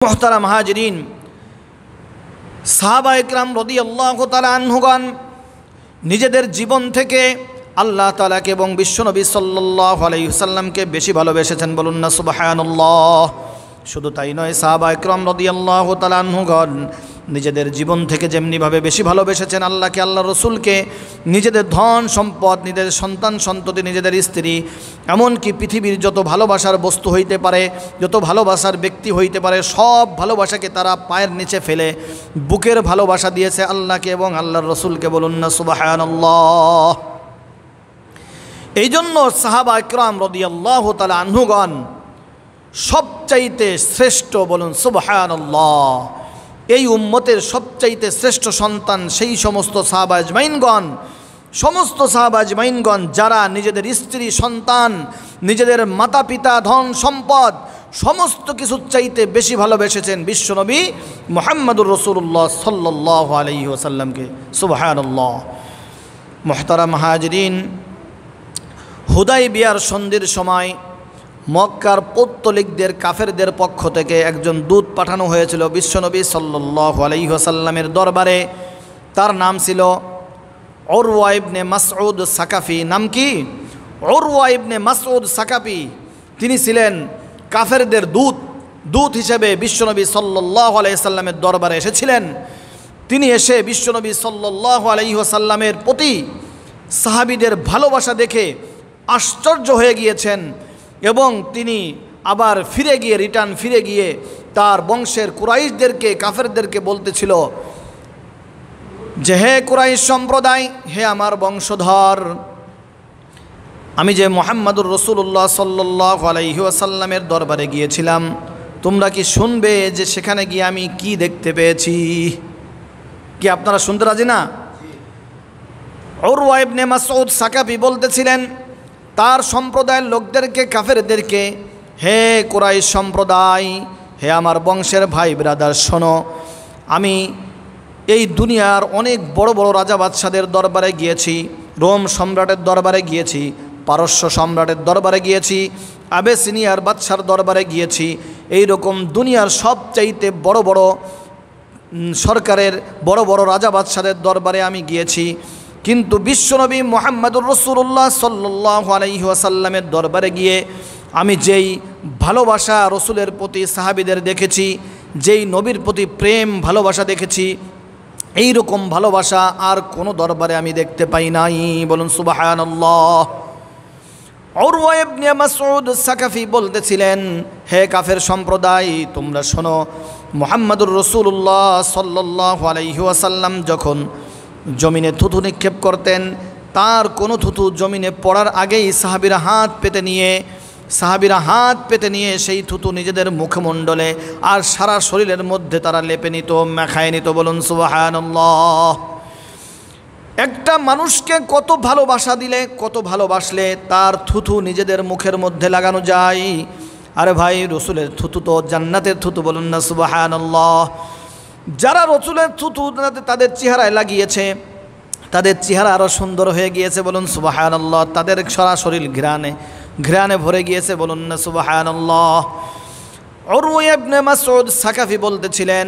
মুহতারাম হাজিরিন, সাহাবা ইকরাম রাদিয়াল্লাহু তাআলা আনহুগণ নিজেদের জীবন থেকে আল্লাহ তাআলাকে এবং বিশ্বনবী সাল্লাল্লাহু আলাইহি ওয়াসাল্লামকে বেশি ভালোবেসেছেন। বলুন না সুবহানাল্লাহ। শুধু তাই নয়, সাহাবা ইকরাম রাদিয়াল্লাহু তাআলা আনহুগণ নিজেদের জীবন থেকে যেমনিভাবে বেশি ভালোবেসেছেন আল্লাহকে, আল্লাহ রসুলকে, নিজেদের ধন সম্পদ, নিজেদের সন্তান সন্ততি, নিজেদের স্ত্রী, এমনকি পৃথিবীর যত ভালোবাসার বস্তু হইতে পারে, যত ভালোবাসার ব্যক্তি হইতে পারে, সব ভালোবাসাকে তারা পায়ের নিচে ফেলে বুকের ভালোবাসা দিয়েছে আল্লাহকে এবং আল্লাহর রসুলকে। বলুন না সুবহানাল্লাহ। এই জন্য সাহাবা ইকরাম রাদিয়াল্লাহু তাআলা আনহুগণ সবচাইতে শ্রেষ্ঠ। বলুন সুবহানাল্লাহ। এই উম্মতের সবচাইতে শ্রেষ্ঠ সন্তান সেই সমস্ত সাহাবা আজমাইনগণ, সমস্ত সাহাবা আজমাইনগণ যারা নিজেদের স্ত্রী, সন্তান, নিজেদের মাতা পিতা, ধন সম্পদ সমস্ত কিছুর চাইতে বেশি ভালোবেসেছেন বিশ্বনবী মুহাম্মদুর রাসূলুল্লাহ সাল্লাল্লাহু আলাইহি ওয়াসাল্লামকে। সুবহানাল্লাহ। মুহতারাম হাজিরিন, হুদাইবিয়ার সন্ধির সময় মক্কার পৌত্তলিকদের, কাফেরদের পক্ষ থেকে একজন দূত পাঠানো হয়েছিল বিশ্বনবী সাল্লাল্লাহু আলাইহি ওয়াসাল্লামের দরবারে। তার নাম ছিল উরওয়া ইবনে মাসউদ সাকাফি। নাম কি? উরওয়া ইবনে মাসউদ সাকাফি। তিনি ছিলেন কাফেরদের দূত হিসেবে বিশ্বনবী সাল্লাল্লাহু আলাইহি ওয়াসাল্লামের দরবারে এসেছিলেন। তিনি এসে বিশ্বনবী সাল্লাল্লাহু আলাইহি ওয়াসাল্লামের প্রতি সাহাবীদের ভালোবাসা দেখে আশ্চর্য হয়ে গিয়েছেন এবং তিনি আবার রিটার্ন ফিরে গিয়ে তার বংশের কুরাইশদেরকে, কাফেরদেরকে বলতেছিল যে, হে কুরাইশ সম্প্রদায়, হে আমার বংশধর, আমি যে মুহাম্মদুর রাসূলুল্লাহ সাল্লাল্লাহু আলাইহি ওয়াসাল্লামের দরবারে গিয়েছিলাম, তোমরা কি শুনবে যে সেখানে গিয়ে আমি কি দেখতে পেয়েছি? কি আপনারা শুনতে রাজি না? উরওয়া ইবনে মাসউদ সাকাফি বলতেছিলেন তার সম্প্রদায়ের লোকদেরকে, কাফেরদেরকে, হে কুরাইশ সম্প্রদায়, হে আমার বংশের ভাই ব্রাদার, শোনো, আমি এই দুনিয়ার অনেক বড় বড় রাজা বাদশাদের দরবারে গিয়েছি, রোম সম্রাটের দরবারে গিয়েছি, পারস্য সম্রাটের দরবারে গিয়েছি, আবেসিনিয়ার বাদশার দরবারে গিয়েছি, এই রকম দুনিয়ার সবচাইতে বড় বড় সরকারের বড় বড় রাজা বাদশাদের দরবারে আমি গিয়েছি, কিন্তু বিশ্বনবী মুহাম্মদুর রাসূলুল্লাহ সাল্লাল্লাহু আলাইহি ওয়াসাল্লামের দরবারে গিয়ে আমি যেই ভালোবাসা রসুলের প্রতি সাহাবীদের দেখেছি, যেই নবীর প্রতি প্রেম ভালোবাসা দেখেছি, এই রকম ভালোবাসা আর কোনো দরবারে আমি দেখতে পাই নাই। বলুন সুবহানাল্লাহ। উরওয়া ইবনে মাসউদ সাকাফি বলতেছিলেন, হে কাফের সম্প্রদায়, তোমরা শোনো, মুহাম্মদুর রাসূলুল্লাহ সাল্লাল্লাহু আলাইহি ওয়াসাল্লাম যখন জমিনে থুতু নিক্ষেপ করতেন, তার কোনো থুতু জমিনে পড়ার আগেই সাহাবীরা হাত পেতে নিয়ে সেই থুতু নিজেদের মুখমণ্ডলে আর সারা শরীরের মধ্যে তারা লেপে নিত, মাখায় নিত। বলুন সুবহানাল্লাহ। একটা মানুষকে কত ভালোবাসা দিলে, কত ভালোবাসলে তার থুতু নিজেদের মুখের মধ্যে লাগানো যায়? আরে ভাই, রসুলের থুতু তো জান্নাতের থুতু। বলুন না সুবহানাল্লাহ। যারা রসুলের থুতু তাদের চেহারায় লাগিয়েছে, তাদের চেহারা আরও সুন্দর হয়ে গিয়েছে। বলুন সুবহানাল্লাহ। তাদের সারা শরীর ঘ্রাণে ভরে গিয়েছে। বলুন না সুবহানাল্লাহ। উরওয়া ইবনে মাসউদ সাকাফি বলতেছিলেন,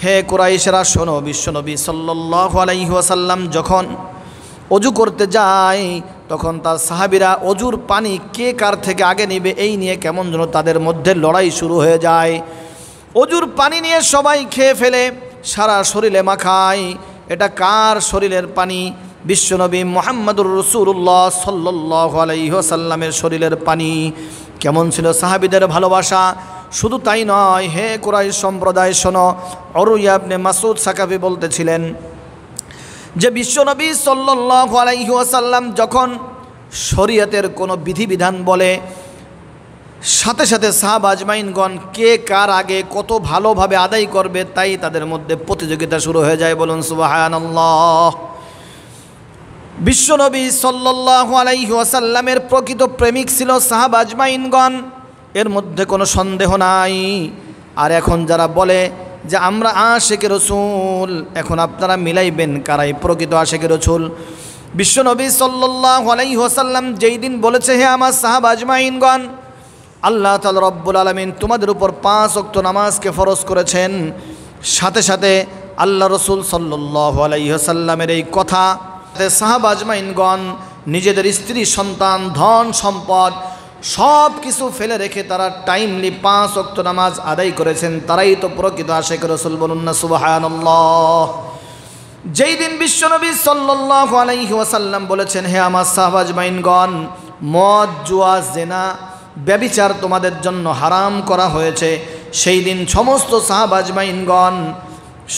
হে কুরাইশরা শোনো, বিশ্বনবী সাল্লাল্লাহু আলাইহি ওয়াসাল্লাম যখন অজু করতে যায়, তখন তার সাহাবীরা অজুর পানি কে কার থেকে আগে নেবে এই নিয়ে কেমন যেন তাদের মধ্যে লড়াই শুরু হয়ে যায়। অজুর পানি নিয়ে সবাই খেয়ে ফেলে, সারা শরীরে মাখায়। এটা কার শরীরের পানি? বিশ্বনবী মুহাম্মদুর রাসূলুল্লাহ সাল্লাল্লাহু আলাইহি ওয়াসাল্লামের শরীরের পানি। কেমন ছিল সাহাবীদের ভালোবাসা! শুধু তাই নয়, হে কুরাইশ সম্প্রদায় শোনো, উরওয়া ইবনে মাসউদ সাকাফি বলতেছিলেন যে বিশ্বনবী সাল্লাল্লাহু আলাইহি ওয়াসাল্লাম যখন শরীয়তের কোনো বিধিবিধান বলে, সাথে সাথে সাহাবা আজমাইনগণ কে কার আগে কত ভালোভাবে আদায় করবে তাই তাদের মধ্যে প্রতিযোগিতা শুরু হয়ে যায়। বলুন সুবহানাল্লাহ। বিশ্বনবী সাল্লাল্লাহু আলাইহি ওয়াসাল্লামের প্রকৃত প্রেমিক ছিল সাহাবা আজমাইনগণ, এর মধ্যে কোনো সন্দেহ নাই। আর এখন যারা বলে যে আমরা আশিকে রসুল, এখন আপনারা মিলাইবেন কারাই প্রকৃত আশিকে রসুল। বিশ্বনবী সাল্লাল্লাহু আলাইহি ওয়াসাল্লাম যেই দিন বলেছে, হে আমার সাহাবা আজমাইনগণ, আল্লাহ তাআলা রব্বুল আলামিন তোমাদের উপর 5 ওয়াক্ত নামাজকে ফরজ করেছেন। সাথে সাথে আল্লাহ রসুল সাল্লাল্লাহু আলাইহি ওয়াসাল্লামের এই কথা সাহাবা আজমাইনগণ নিজেদের স্ত্রী সন্তান ধন সম্পদ সব কিছু ফেলে রেখে তারা টাইমলি 5 ওয়াক্ত নামাজ আদায় করেছেন। তারাই তো প্রকৃত আশিক রাসূল, বলুন না সুবহানাল্লাহ। যেই দিন বিশ্বনবী সাল্লাল্লাহু আলাইহি ওয়াসাল্লাম বলেছেন, হে আমার সাহাবা আজমাইনগণ, মদ জুয়া জেনা ব্যভিচার তোমাদের জন্য হারাম করা হয়েছে, সেই দিন সমস্ত সাহাবা আজমাইনগণ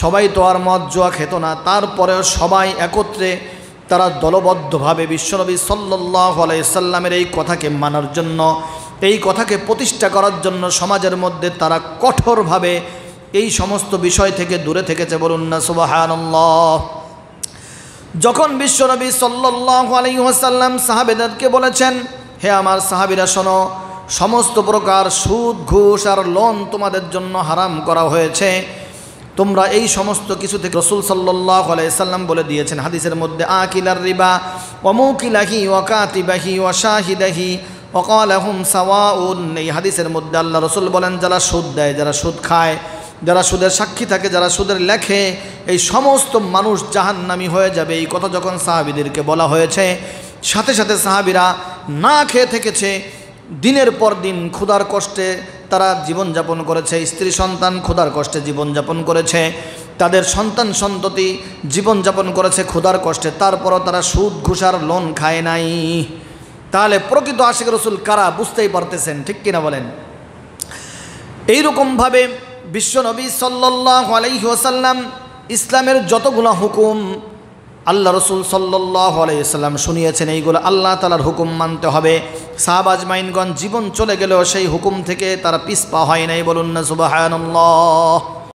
সবাই তো আর মদ জুয়া খেত না, তারপরেও সবাই একত্রে তারা দলবদ্ধভাবে বিশ্বনবী সাল্লাল্লাহু আলাইহি সাল্লামের এই কথাকে মানার জন্য, এই কথাকে প্রতিষ্ঠা করার জন্য সমাজের মধ্যে তারা কঠোরভাবে এই সমস্ত বিষয় থেকে দূরে থেকেছে, বলুন না সুবহানাল্লাহ। যখন বিশ্বনবী সাল্লাল্লাহু আলাইহি ওয়াসাল্লাম সাহাবেদেরকে বলেছেন, হে আমার সাহাবীরা শোনো, সমস্ত প্রকার সুদ ঘুষ আর লোন তোমাদের জন্য হারাম করা হয়েছে, তোমরা এই সমস্ত কিছু থেকে রাসূল সাল্লাল্লাহু আলাইহি সাল্লাম বলে দিয়েছেন হাদিসের মধ্যে, আকিলার রিবা ওয়া মুকিলাহি ওয়া কাতিবাহি ওয়া শাহিদাহি ওয়া ক্বালাহুম সাওয়াউন। এই হাদিসের মধ্যে আল্লাহ রাসূল বলেন, যারা সুদ দেয়, যারা সুদ খায়, যারা সুদের সাক্ষী থাকে, যারা সুদের লেখে, এই সমস্ত মানুষ জাহান্নামী হয়ে যাবে। এই কথা যখন সাহাবীদেরকে বলা হয়েছে, সাথে সাথে সাহাবীরা না খেয়ে থেকেছে, দিনের পর দিন ক্ষুধার কষ্টে তারা জীবনযাপন করেছে, স্ত্রী সন্তান ক্ষুধার কষ্টে জীবনযাপন করেছে, তাদের সন্তান সন্ততি জীবনযাপন করেছে ক্ষুধার কষ্টে, তারপরও তারা সুদ ঘুষার লোন খায় নাই। তাহলে প্রকৃত আশিক রাসূল কারা বুঝতেই পারতেছেন, ঠিক কিনা বলেন? এইরকমভাবে বিশ্বনবী সাল্লাল্লাহু আলাইহি ওয়াসাল্লাম ইসলামের যতগুলো হুকুম আল্লাহ রসুল সাল্লাল্লাহু আলাইহি ওয়াসাল্লাম শুনিয়েছেন, এইগুলো আল্লাহ তাআলার হুকুম মানতে হবে। সাহাবা আজমাইনগণ জীবন চলে গেলেও সেই হুকুম থেকে তারা পিছপা হয় নাই, বলুন না সুবহানাল্লাহ।